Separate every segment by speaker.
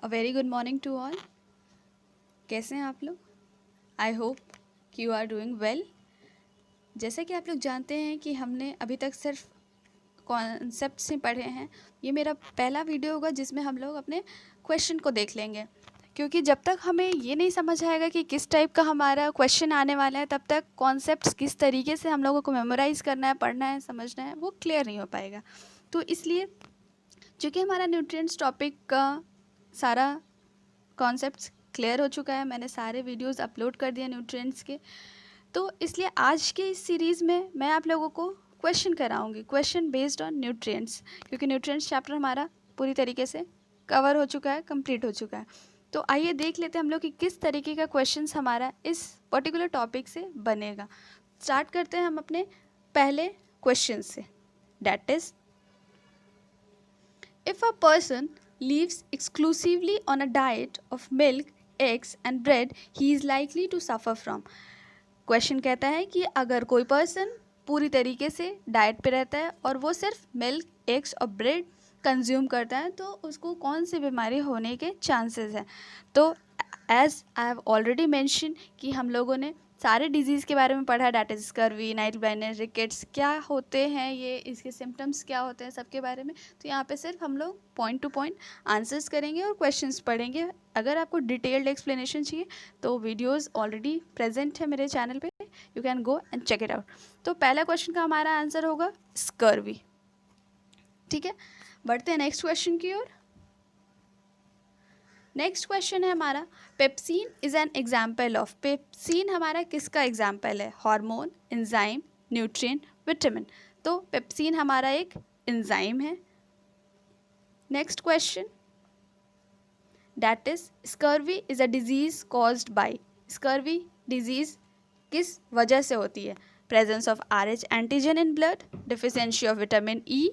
Speaker 1: A very good morning to all. कैसे हैं आप लोग? आई होप कि यू आर डूइंग वेल। जैसा कि आप लोग जानते हैं कि हमने अभी तक सिर्फ कॉन्सेप्ट्स ही पढ़े हैं। ये मेरा पहला वीडियो होगा जिसमें हम लोग अपने क्वेश्चन को देख लेंगे, क्योंकि जब तक हमें ये नहीं समझ आएगा कि किस टाइप का हमारा क्वेश्चन आने वाला है, तब तक कॉन्सेप्ट्स किस तरीके से हम लोगों को मेमोराइज़ करना है, पढ़ना है, समझना है, वो क्लियर नहीं हो पाएगा। तो इसलिए चूँकि हमारा न्यूट्रिएंट्स टॉपिक का सारा कॉन्सेप्ट्स क्लियर हो चुका है, मैंने सारे वीडियोस अपलोड कर दिए न्यूट्रिएंट्स के, तो इसलिए आज के इस सीरीज़ में मैं आप लोगों को क्वेश्चन कराऊंगी, क्वेश्चन बेस्ड ऑन न्यूट्रिएंट्स, क्योंकि न्यूट्रिएंट्स चैप्टर हमारा पूरी तरीके से कवर हो चुका है, कंप्लीट हो चुका है। तो आइए देख लेते हैं हम लोग कि किस तरीके का क्वेश्चंस हमारा इस पर्टिकुलर टॉपिक से बनेगा। स्टार्ट करते हैं हम अपने पहले क्वेश्चन से, that is if a person lives exclusively on a diet of milk, eggs and bread, he is likely to suffer from. Question कहता है कि अगर कोई पर्सन पूरी तरीके से डाइट पे रहता है और वो सिर्फ मिल्क, एग्स और ब्रेड कंज्यूम करता है, तो उसको कौन सी बीमारी होने के चांसेस हैं। तो as I have already mention कि हम लोगों ने सारे डिजीज़ के बारे में पढ़ा, that is scurvy, night blindness, rickets क्या होते हैं, ये इसके सिम्टम्स क्या होते हैं, सबके बारे में। तो यहाँ पे सिर्फ हम लोग पॉइंट टू पॉइंट आंसर्स करेंगे और क्वेश्चंस पढ़ेंगे। अगर आपको डिटेल्ड एक्सप्लेनेशन चाहिए तो वीडियोस ऑलरेडी प्रेजेंट है मेरे चैनल पे, you can go and check it out. तो पहला क्वेश्चन का हमारा आंसर होगा स्कर्वी। ठीक है, बढ़ते हैं नेक्स्ट क्वेश्चन की ओर। नेक्स्ट क्वेश्चन है हमारा, pepsin is an example of. Pepsin हमारा किसका एग्जाम्पल है? Hormone, enzyme, nutrient, vitamin. तो पेप्सिन हमारा एक एंजाइम है। Next question, that is scurvy is a disease caused bye. Scurvy disease किस वजह से होती है? Presence of RH antigen in blood, deficiency of vitamin E,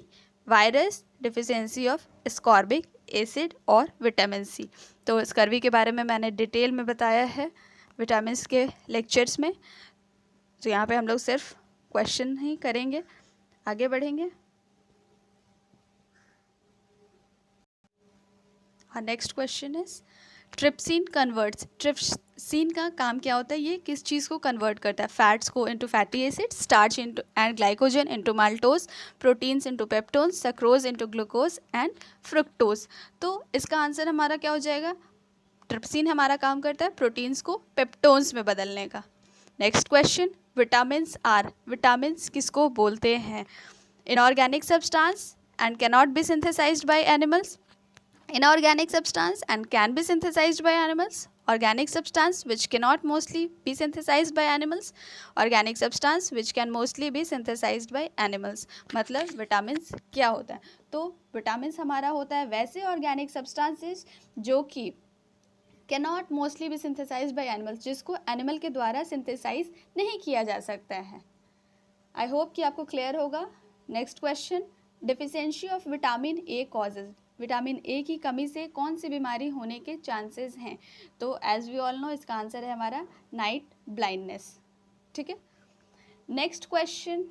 Speaker 1: virus, deficiency of ascorbic acid और विटामिन सी। तो स्कर्वी के बारे में मैंने डिटेल में बताया है विटामिन के लेक्चर्स में। तो यहाँ पे हम लोग सिर्फ क्वेश्चन ही करेंगे, आगे बढ़ेंगे। Next question is trypsin converts. Trypsin का काम क्या होता है? ये किस चीज़ को कन्वर्ट करता है? फैट्स को into fatty acid, starch into and glycogen into maltose, proteins into peptones, sucrose into glucose and fructose. तो इसका आंसर हमारा क्या हो जाएगा? ट्रिप्सिन हमारा काम करता है प्रोटीन्स को पेप्टोन्स में बदलने का। Next question, vitamins are. Vitamins किसको बोलते हैं? Inorganic substance and cannot be synthesized by animals, inorganic substance and can be synthesized by animals, organic substance which cannot mostly be synthesized by animals, organic substance which can mostly be synthesized by animals। मतलब vitamins क्या होता है? तो vitamins हमारा होता है वैसे organic substances जो कि cannot mostly be synthesized by animals, जिसको एनिमल के द्वारा सिंथेसाइज नहीं किया जा सकता है। आई होप कि आपको क्लियर होगा। Next question, deficiency of vitamin A causes. Vitamin A की कमी से कौन सी बीमारी होने के चांसेस हैं? तो एज वी ऑल नो इसका आंसर है हमारा नाइट ब्लाइंडनेस। ठीक है, next question,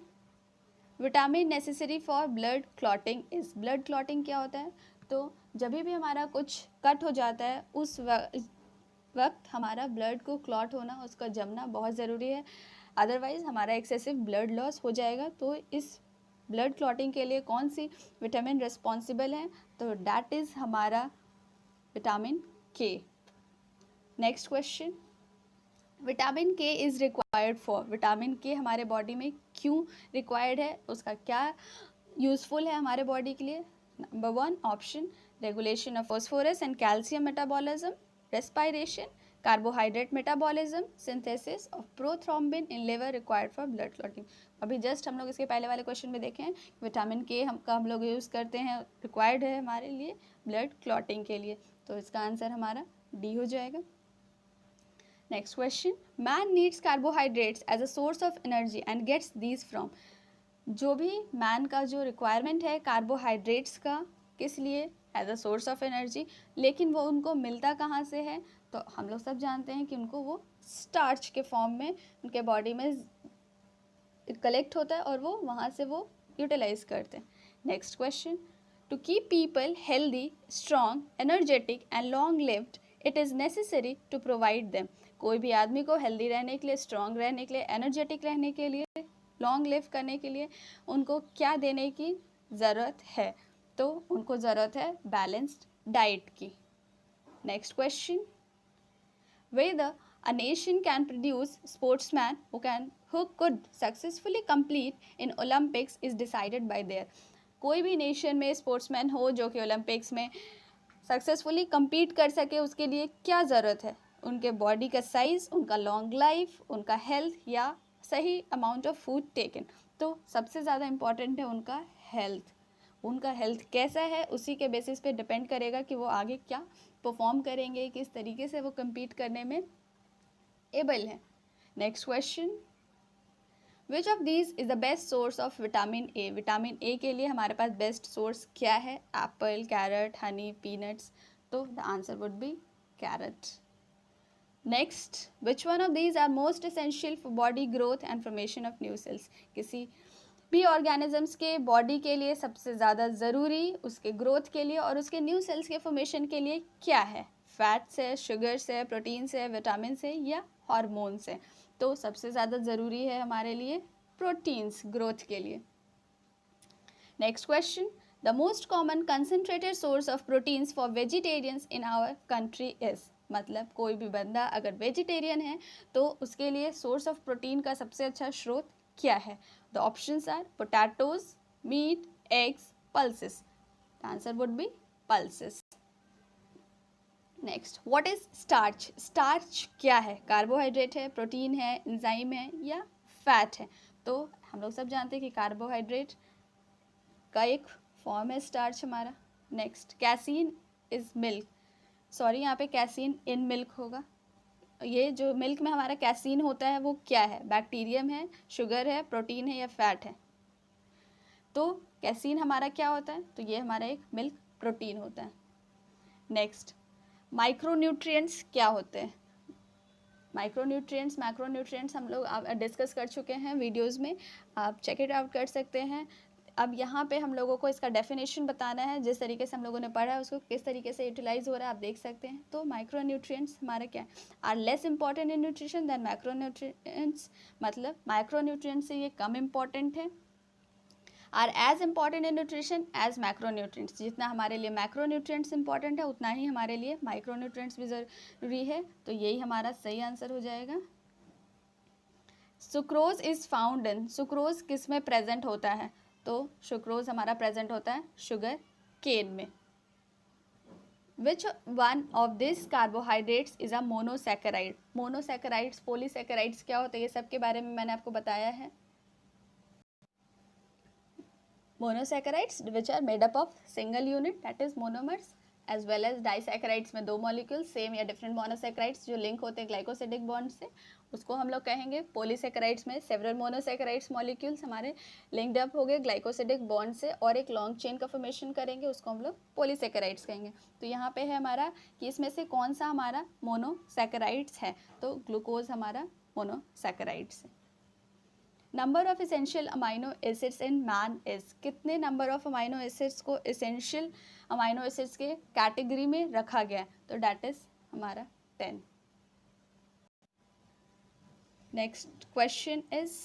Speaker 1: vitamin necessary for blood clotting is. Blood clotting क्या होता है? तो जब भी हमारा कुछ कट हो जाता है उस वक्त हमारा ब्लड को क्लॉट होना, उसका जमना बहुत ज़रूरी है, अदरवाइज़ हमारा एक्सेसिव ब्लड लॉस हो जाएगा। तो इस ब्लड क्लॉटिंग के लिए कौन सी विटामिन रिस्पॉन्सिबल है? तो डैट इज़ हमारा विटामिन के। नेक्स्ट क्वेश्चन, विटामिन के इज़ रिक्वायर्ड फॉर। विटामिन के हमारे बॉडी में क्यों रिक्वायर्ड है, उसका क्या यूज़फुल है हमारे बॉडी के लिए? Number 1 option, regulation of phosphorus and calcium metabolism, respiration, carbohydrate metabolism, synthesis of prothrombin in liver required for blood clotting. अभी जस्ट हम लोग इसके पहले वाले क्वेश्चन में देखें हैं विटामिन के हम लोग यूज़ करते हैं, रिक्वायर्ड है हमारे लिए ब्लड क्लॉटिंग के लिए। तो इसका आंसर हमारा डी हो जाएगा। Next question, man needs carbohydrates as a source of energy and gets these from. जो भी मैन का जो रिक्वायरमेंट है कार्बोहाइड्रेट्स का, किस लिए? As a source of energy, लेकिन वो उनको मिलता कहाँ से है? तो हम लोग सब जानते हैं कि उनको वो स्टार्च के फॉर्म में उनके बॉडी में कलेक्ट होता है और वो वहाँ से वो यूटिलाइज करते हैं। Next question, To keep people healthy, strong, energetic and long lived, it is necessary to provide them. कोई भी आदमी को हेल्दी रहने के लिए, स्ट्रांग रहने के लिए, एनर्जेटिक रहने के लिए, लॉन्ग लिव करने के लिए उनको क्या देने की ज़रूरत है? तो उनको ज़रूरत है बैलेंस्ड डाइट की. Next question, whether a nation can produce sportsmen who could successfully compete in Olympics is decided by their. कोई भी नेशन में स्पोर्ट्समैन हो जो कि ओलंपिक्स में सक्सेसफुली compete कर सके, उसके लिए क्या ज़रूरत है? उनके बॉडी का साइज़, उनका लॉन्ग लाइफ, उनका हेल्थ या सही अमाउंट ऑफ फूड टेकन. तो सबसे ज़्यादा इम्पॉर्टेंट है उनका हेल्थ. उनका हेल्थ कैसा है उसी के बेसिस पे डिपेंड करेगा कि वो आगे क्या परफॉर्म करेंगे, किस तरीके से वो compete करने में एबल है. Next question, which of these is the best source of vitamin A? Vitamin A के लिए हमारे पास बेस्ट सोर्स क्या है? Apple, carrot, honey, peanuts. तो the answer would be carrot. Next, which one of these are most essential for body growth and formation of new cells? किसी भी organisms के बॉडी के लिए सबसे ज़्यादा ज़रूरी उसके ग्रोथ के लिए और उसके न्यू सेल्स के फॉर्मेशन के लिए क्या है? फैट्स है, शुगर्स है, प्रोटीन्स है, विटामिन्स है या हार्मोन्स है? तो सबसे ज़्यादा ज़रूरी है हमारे लिए प्रोटीन्स ग्रोथ के लिए. Next question, the most common concentrated source of proteins for vegetarians in our country is. मतलब कोई भी बंदा अगर वेजिटेरियन है तो उसके लिए सोर्स ऑफ प्रोटीन का सबसे अच्छा स्रोत क्या है? The options are potatoes, meat, eggs, pulses. The answer would be pulses. Next, what is starch? Starch क्या है? कार्बोहाइड्रेट है, प्रोटीन है, एंजाइम है या फैट है? तो हम लोग सब जानते हैं कि कार्बोहाइड्रेट का एक फॉर्म है स्टार्च हमारा. Next, casein is milk. Sorry, यहाँ पे कैसीन इन मिल्क होगा. ये जो मिल्क में हमारा कैसीन होता है वो क्या है? बैक्टीरियम है, शुगर है, प्रोटीन है या फैट है? तो कैसीन हमारा क्या होता है? तो ये हमारा एक मिल्क प्रोटीन होता है. नेक्स्ट, माइक्रोन्यूट्रिएंट्स क्या होते हैं? माइक्रोन्यूट्रिएंट्स, मैक्रोन्यूट्रिएंट्स हम लोग डिस्कस कर चुके हैं वीडियोस में, आप चेक इट आउट कर सकते हैं. अब यहाँ पे हम लोगों को इसका डेफिनेशन बताना है. जिस तरीके से हम लोगों ने पढ़ा है उसको किस तरीके से यूटिलाइज हो रहा है आप देख सकते हैं. तो माइक्रोन्यूट्रिएंट्स हमारा क्या है? Are less important in nutrition than macronutrients. मतलब माइक्रोन्यूट्रिएंट्स से ये कम इम्पॉर्टेंट है. Are as important in nutrition as macronutrients. जितना हमारे लिए मैक्रोन्यूट्रिएंट्स इंपॉर्टेंट है उतना ही हमारे लिए माइक्रोन्यूट्रिएंट्स भी ज़रूरी है. तो यही हमारा सही आंसर हो जाएगा. Sucrose is found in. Sucrose किस में प्रेजेंट होता है? तो सुक्रोज हमारा प्रेजेंट होता है शुगर केन में. विच one of this carbohydrates is a monosaccharide? Monosaccharides, polysaccharides क्या होते हैं ये सब के बारे में मैंने आपको बताया है. Monosaccharides which are made up of single unit that is monomers as well as disaccharides में दो molecules सेम या डिफरेंट monosaccharides जो लिंक होते हैं ग्लाइकोसिडिक बॉन्ड से उसको हम लोग कहेंगे polysaccharides में सेवरल monosaccharides molecules हमारे लिंक्ड अप हो गए ग्लाइकोसिडिक बॉन्ड से और एक लॉन्ग चेन का फॉर्मेशन करेंगे उसको हम लोग polysaccharides कहेंगे. तो यहाँ पे है हमारा कि इसमें से कौन सा हमारा monosaccharides है? तो ग्लूकोज हमारा monosaccharides है. Number of essential amino acids in man is. कितने नंबर ऑफ अमाइनो एसिड्स को इसेंशियल अमाइनो एसिड्स के कैटेगरी में रखा गया है? तो डैट इज हमारा 10. Next question is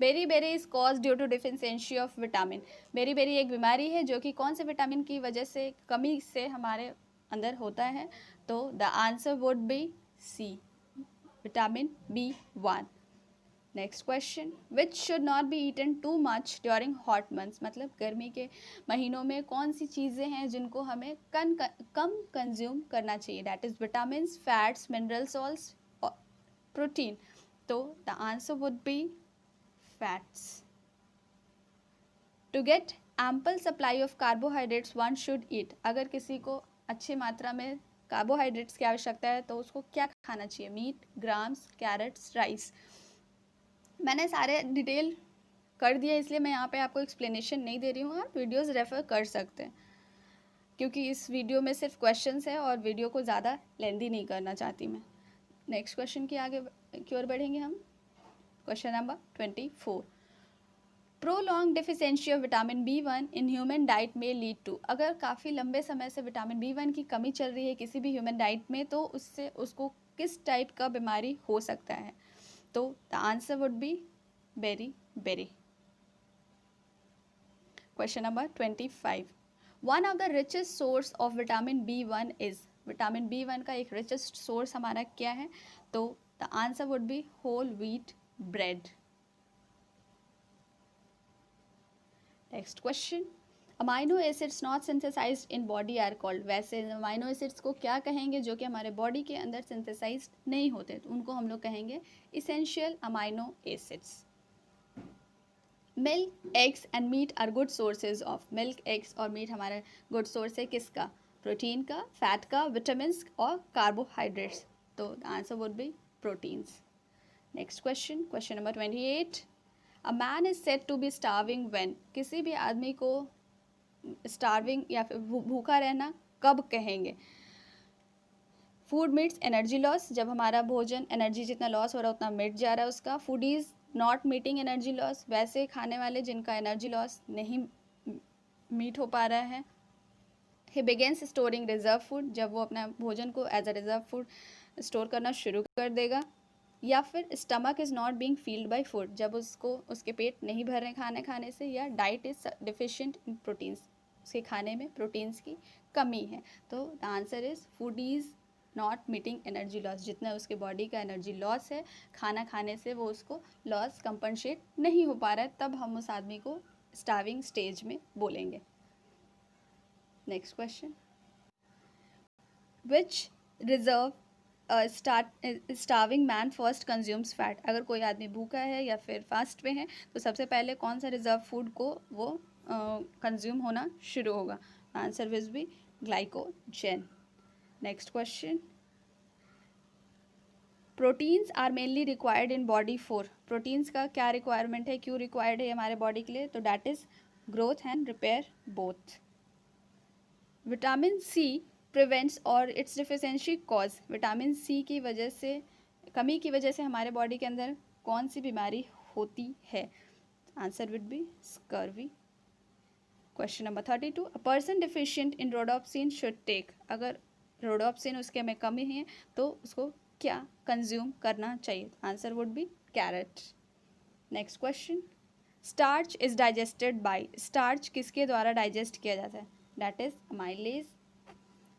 Speaker 1: beriberi is cause due to deficiency of vitamin. Beriberi एक बीमारी है जो कि कौन से विटामिन की वजह से कमी से हमारे अंदर होता है? तो the answer would be C, vitamin B1. Next question, which should not be eaten too much during hot months. मतलब गर्मी के महीनों में कौन सी चीज़ें हैं जिनको हमें कम कंज्यूम करना चाहिए? That is vitamins, fats, mineral salts, protein. तो the answer would be fats. To get ample supply of carbohydrates one should eat. अगर किसी को अच्छी मात्रा में कार्बोहाइड्रेट्स की आवश्यकता है तो उसको क्या खाना चाहिए? Meat, grams, carrots, rice. मैंने सारे डिटेल कर दिया इसलिए मैं यहाँ पे आपको एक्सप्लेनेशन नहीं दे रही हूँ. आप वीडियोस रेफ़र कर सकते हैं क्योंकि इस वीडियो में सिर्फ क्वेश्चंस है और वीडियो को ज़्यादा लेंदी नहीं करना चाहती मैं. नेक्स्ट क्वेश्चन की आगे की ओर बढ़ेंगे हम. Question number 24. Prolong deficiency of vitamin B1 in human diet में लीड टू, अगर काफ़ी लंबे समय से विटामिन B1 की कमी चल रही है किसी भी ह्यूमन डाइट में, तो उससे उसको किस टाइप का बीमारी हो सकता है? तो the answer would be beriberi. Question number 25, one of the richest source of vitamin B1 is, vitamin B1 का एक रिचेस्ट सोर्स हमारा क्या है? तो the answer would be whole wheat bread. Next question, amino acids not synthesised in body are called, वैसे amino acids को क्या कहेंगे जो कि हमारे बॉडी के अंदर सिंथेसाइज नहीं होते, तो उनको हम लोग कहेंगे essential amino acids. Milk, eggs and meat are good sources of, milk, eggs और मीट हमारा गुड सोर्स है किसका? प्रोटीन का, फैट का, विटामिन और कार्बोहाइड्रेट्स, तो the answer would be proteins. Next question, question number 28, a man is said to be starving when, किसी भी आदमी को स्टार्विंग या फिर भूखा रहना कब कहेंगे? फूड मीट्स एनर्जी लॉस, जब हमारा भोजन एनर्जी जितना लॉस हो रहा है उतना मिट जा रहा है उसका। Food is not meeting energy loss, वैसे खाने वाले जिनका एनर्जी लॉस नहीं मीट हो पा रहा है। He begins storing reserve food, जब वो अपना भोजन को as a reserve food store करना शुरू कर देगा। या फिर stomach is not being filled by food, जब उसको उसके पेट नहीं भर रहे खाने खाने से। या diet is deficient in proteins, उसके खाने में प्रोटीन्स की कमी है। तो the answer is food is not meeting energy loss, जितना उसके बॉडी का एनर्जी लॉस है खाना खाने से वो उसको लॉस कंपनसेट नहीं हो पा रहा है, तब हम उस आदमी को स्टार्विंग स्टेज में बोलेंगे। Next question, which reserve starving man first consumes fat, अगर कोई आदमी भूखा है या फिर फास्ट में है तो सबसे पहले कौन सा रिजर्व फूड को वो कंज्यूम होना शुरू होगा? Answer would be glycogen. Next question, proteins are mainly required in body for, proteins का क्या रिक्वायरमेंट है, क्यों रिक्वायर्ड है हमारे बॉडी के लिए? तो that is growth and repair both. Vitamin C prevents और its deficiency cause, vitamin C की वजह से, कमी की वजह से हमारे बॉडी के अंदर कौन सी बीमारी होती है? Answer would be scurvy. Question number 32, a person deficient in rhodopsin should take, अगर रोडोप्सिन उसके में कमी है तो उसको क्या कंज्यूम करना चाहिए? Answer would be carrot. Next question, starch is digested by, starch किसके द्वारा डाइजेस्ट किया जाता है? That is amylase.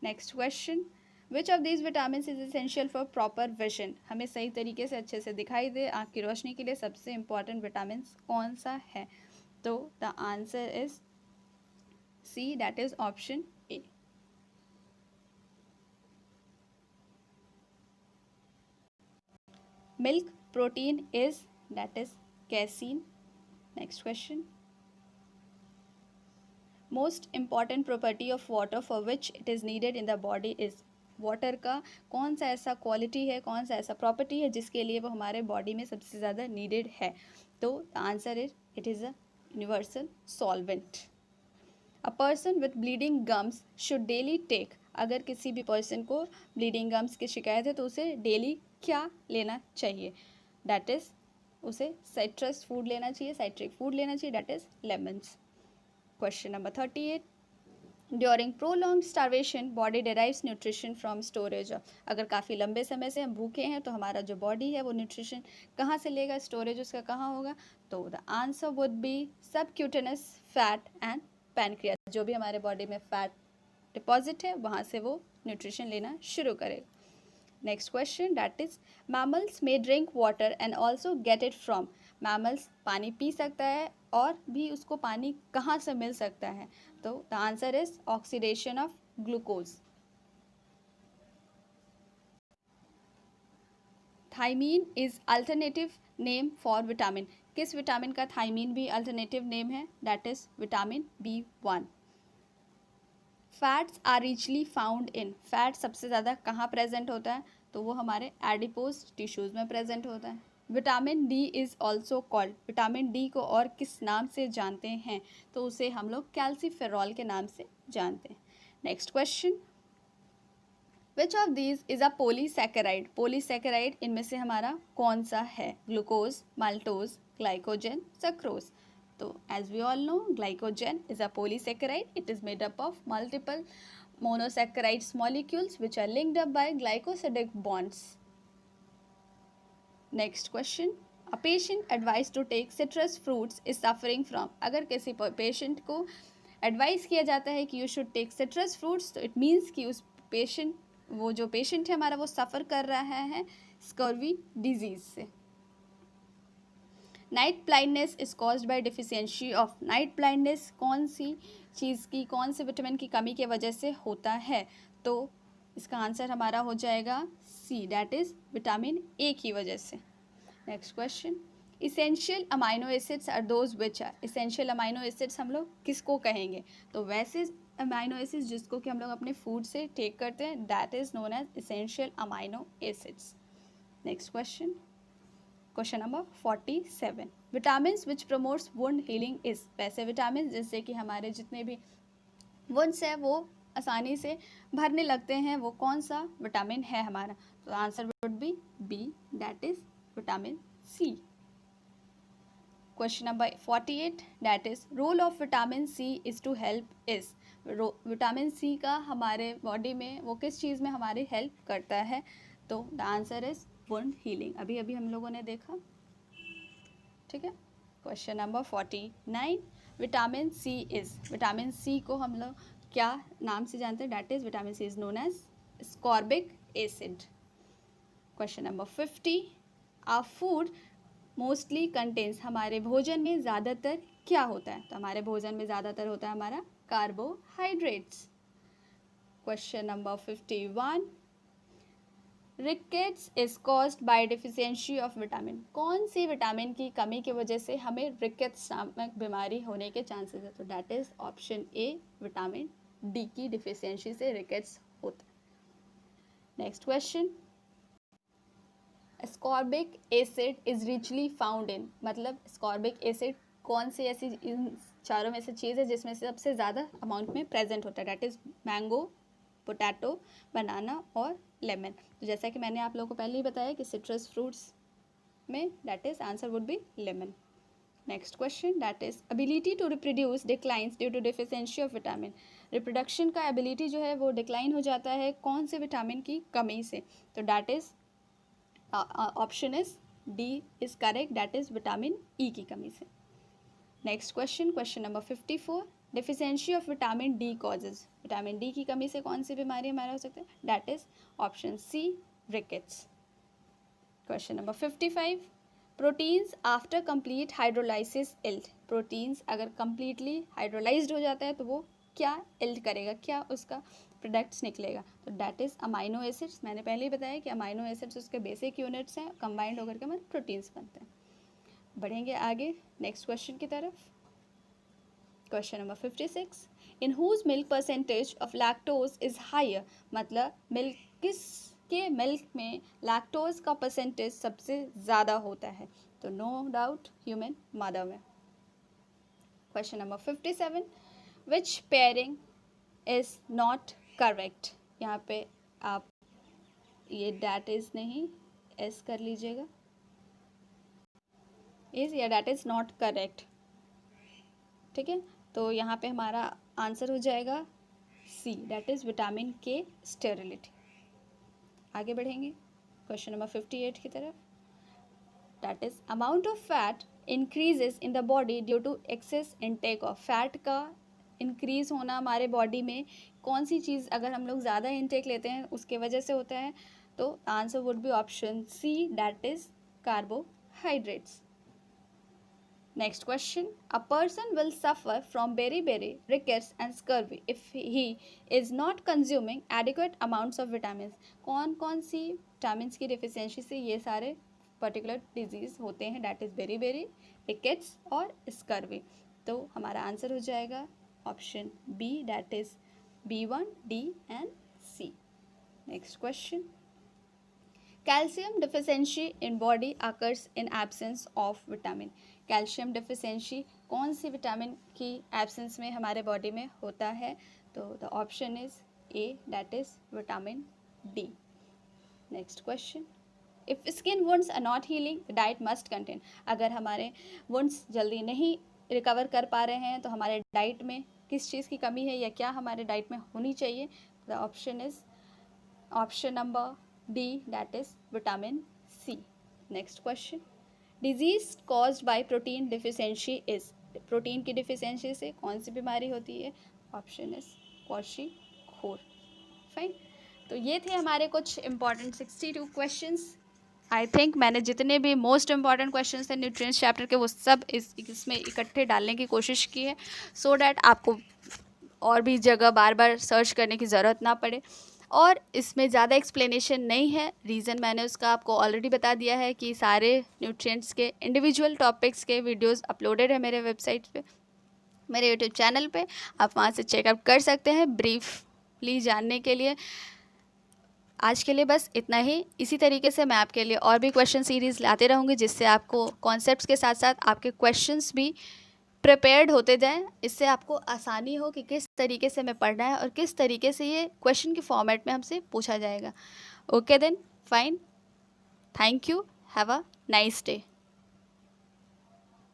Speaker 1: Next question, which of these vitamin is essential for proper vision, हमें सही तरीके से अच्छे से दिखाई दे, आँख की रोशनी के लिए सबसे इंपॉर्टेंट विटामिन कौन सा है? तो the answer is C, that is option A. Milk protein is, that is casein. Next question, most important property of water for which it is needed in the body is, water का कौन सा ऐसा quality है, कौन सा ऐसा property है जिसके लिए वो हमारे बॉडी में सबसे ज़्यादा नीडेड है? तो the answer is it is a universal solvent. A person with bleeding gums should daily take, अगर किसी भी पर्सन को ब्लीडिंग गम्स की शिकायत है तो उसे डेली क्या लेना चाहिए? डैट इज़ उसे साइट्रस फूड लेना चाहिए, साइट्रिक फूड लेना चाहिए, that is lemons. Question number 38, during prolong starvation body derives nutrition from storage of, अगर काफ़ी लंबे समय से हम भूखे हैं तो हमारा जो बॉडी है वो न्यूट्रिशन कहाँ से लेगा, स्टोरेज उसका कहाँ होगा? तो the answer would B subcutaneous fat and pancreas, जो भी हमारे बॉडी में फैट डिपॉजिट है वहाँ से वो न्यूट्रिशन लेना शुरू करेगा। Next question, that is mammals may drink water and also get it from, mammals पानी पी सकता है और भी उसको पानी कहाँ से मिल सकता है? तो the answer is oxidation of glucose. Thiamine is alternative name for vitamin, किस विटामिन का थाइमीन भी अल्टरनेटिव नेम है? That is vitamin B1। Fats are richly found in, fat सबसे ज़्यादा कहाँ प्रेजेंट होता है? तो वो हमारे एडिपोज टिश्यूज़ में प्रेजेंट होता है। Vitamin D is also called, vitamin D को और किस नाम से जानते हैं? तो उसे हम लोग कैल्सीफेरॉल के नाम से जानते हैं। Next question, which of these is a polysaccharide, polysaccharide इनमें से हमारा कौन सा है? Glucose, maltose, glycogen, sucrose. तो as we all know, glycogen is a polysaccharide. It is made up of multiple monosaccharides molecules which are linked up by glycosidic bonds. Next question. A patient advised to take citrus fruits is suffering from. अगर किसी patient को advice किया जाता है कि you should take citrus fruits, तो it means कि उस पेशेंट, वो जो पेशेंट है हमारा, वो सफ़र कर रहा है स्कर्वी डिजीज़ से. Night blindness is caused by deficiency of. Night blindness कौन सी चीज़ की, कौन से विटामिन की कमी की वजह से होता है? तो इसका आंसर हमारा हो जाएगा C, that is vitamin A की वजह से. Next question. Essential amino acids are those which are. Essential amino acids हम लोग किसको कहेंगे? तो वैसे अमाइनो एसिड्स जिसको कि हम लोग अपने फूड से टेक करते हैं, that is known as essential amino acids. Next question. Question number 47. Vitamin which promotes wound healing is. वैसे विटामिन जिससे कि हमारे जितने भी वुंड्स है वो आसानी से भरने लगते हैं, वो कौन सा विटामिन है हमारा? तो answer would be B, that is vitamin C. Question number 48. That is role of vitamin C is to help is. Vitamin C का हमारे बॉडी में वो किस चीज़ में हमारी हेल्प करता है? तो the answer is wound healing. अभी अभी हम लोगों ने देखा, ठीक है. Question number 49. Vitamin C is. Vitamin C को हम लोग क्या नाम से जानते हैं? That is vitamin C is known as ascorbic acid. Question number 50. Our food mostly contains. हमारे भोजन में ज़्यादातर क्या होता है? तो हमारे भोजन में ज़्यादातर होता है हमारा carbohydrates. Question number 51. Rickets is caused by deficiency of vitamin. कौन सी विटामिन की कमी की वजह से हमें रिकेट्स नामक बीमारी होने के चांसेस है? तो that is option A, vitamin D की डिफिशियंसी से रिकेट्स होता है. Next question. Ascorbic acid is richly found इन. मतलब स्कॉर्बिक एसिड कौन सी ऐसी इन चारों में से चीज़ है जिसमें से सबसे ज़्यादा अमाउंट में प्रेजेंट होता है? डैट इज मैंगो, पोटैटो, बनाना और लेमन. तो जैसा कि मैंने आप लोगों को पहले ही बताया कि सिट्रस फ्रूट्स में that is answer would be lemon. Next question. That is ability to reproduce declines due to deficiency of vitamin. Reproduction का एबिलिटी जो है वो डिक्लाइन हो जाता है कौन से विटामिन की कमी से? तो that is option is D is correct, that is vitamin E की कमी से. Next question. Question number 54. Deficiency of vitamin D causes. Vitamin D की कमी से कौन सी बीमारी हमारा हो सकता है? That is option C, rickets. Question number 55. Proteins after complete hydrolysis yield. Proteins अगर कंप्लीटली हाइड्रोलाइज्ड हो जाता है तो वो क्या इल्ट करेगा, क्या उसका प्रोडक्ट्स निकलेगा? तो डैट इज अमाइनो एसिड्स. मैंने पहले ही बताया कि अमाइनो एसिड्स उसके बेसिक यूनिट्स हैं, कंबाइंड होकर के हमारे प्रोटीन्स बनते हैं. बढ़ेंगे आगे नेक्स्ट क्वेश्चन की तरफ. Question number 56. In whose milk percentage of lactose is higher. मतलब मिल्क, किसके मिल्क में लैक्टोज का परसेंटेज सबसे ज़्यादा होता है? तो नो डाउट ह्यूमन मदर में. Question number 57. Which pairing is not correct. यहाँ पे आप ये डैट इज नहीं, एस कर लीजिएगा. इज या डैट इज नॉट करेक्ट, ठीक है. तो यहाँ पे हमारा आंसर हो जाएगा C, that is vitamin K sterility. आगे बढ़ेंगे क्वेश्चन नंबर 58 की तरफ. That is amount of fat increases in the body due to excess intake of. Fat का इंक्रीज होना हमारे बॉडी में कौन सी चीज़ अगर हम लोग ज़्यादा इनटेक लेते हैं उसके वजह से होता है? तो answer would be option C, that is carbohydrates. Next question. A person will suffer from beriberi, rickets and scurvy if he is not consuming adequate amounts of vitamins. कौन कौन सी vitamins की deficiency से ये सारे particular disease होते हैं? That is beriberi, rickets और scurvy. तो हमारा आंसर हो जाएगा option B, that is B1, D and C. Next question. Calcium deficiency in body occurs in absence of vitamin. Calcium deficiency कौन सी विटामिन की एब्सेंस में हमारे बॉडी में होता है? तो the option is A, that is vitamin D. Next question. If skin wounds are not healing, diet must contain. अगर हमारे वुंड्स जल्दी नहीं रिकवर कर पा रहे हैं, तो हमारे डाइट में किस चीज़ की कमी है या क्या हमारे डाइट में होनी चाहिए. The option is option number D, that is vitamin C. Next question, disease caused by protein deficiency is. Protein की डिफिशियंसी से कौन सी बीमारी होती है? Option is kwashiorkor. फाइन. तो ये थे हमारे कुछ इंपॉर्टेंट 62 क्वेश्चंस. आई थिंक मैंने जितने भी मोस्ट इंपॉर्टेंट क्वेश्चंस थे न्यूट्रिएंट्स चैप्टर के वो सब इसमें इकट्ठे डालने की कोशिश की है, सो डैट आपको और भी जगह बार बार सर्च करने की ज़रूरत ना पड़े. और इसमें ज़्यादा एक्सप्लेनेशन नहीं है. रीज़न मैंने उसका आपको ऑलरेडी बता दिया है कि सारे न्यूट्रिएंट्स के इंडिविजुअल टॉपिक्स के वीडियोस अपलोडेड है मेरे वेबसाइट पे, मेरे यूट्यूब चैनल पे. आप वहाँ से चेकअप कर सकते हैं ब्रीफली जानने के लिए. आज के लिए बस इतना ही. इसी तरीके से मैं आपके लिए और भी क्वेश्चन सीरीज़ लाते रहूँगी, जिससे आपको कॉन्सेप्ट्स के साथ साथ आपके क्वेश्चंस भी प्रिपेयर्ड होते जाएं. इससे आपको आसानी हो कि किस तरीके से हमें पढ़ना है और किस तरीके से ये क्वेश्चन के फॉर्मेट में हमसे पूछा जाएगा. Okay then, fine. Thank you. Have a nice day.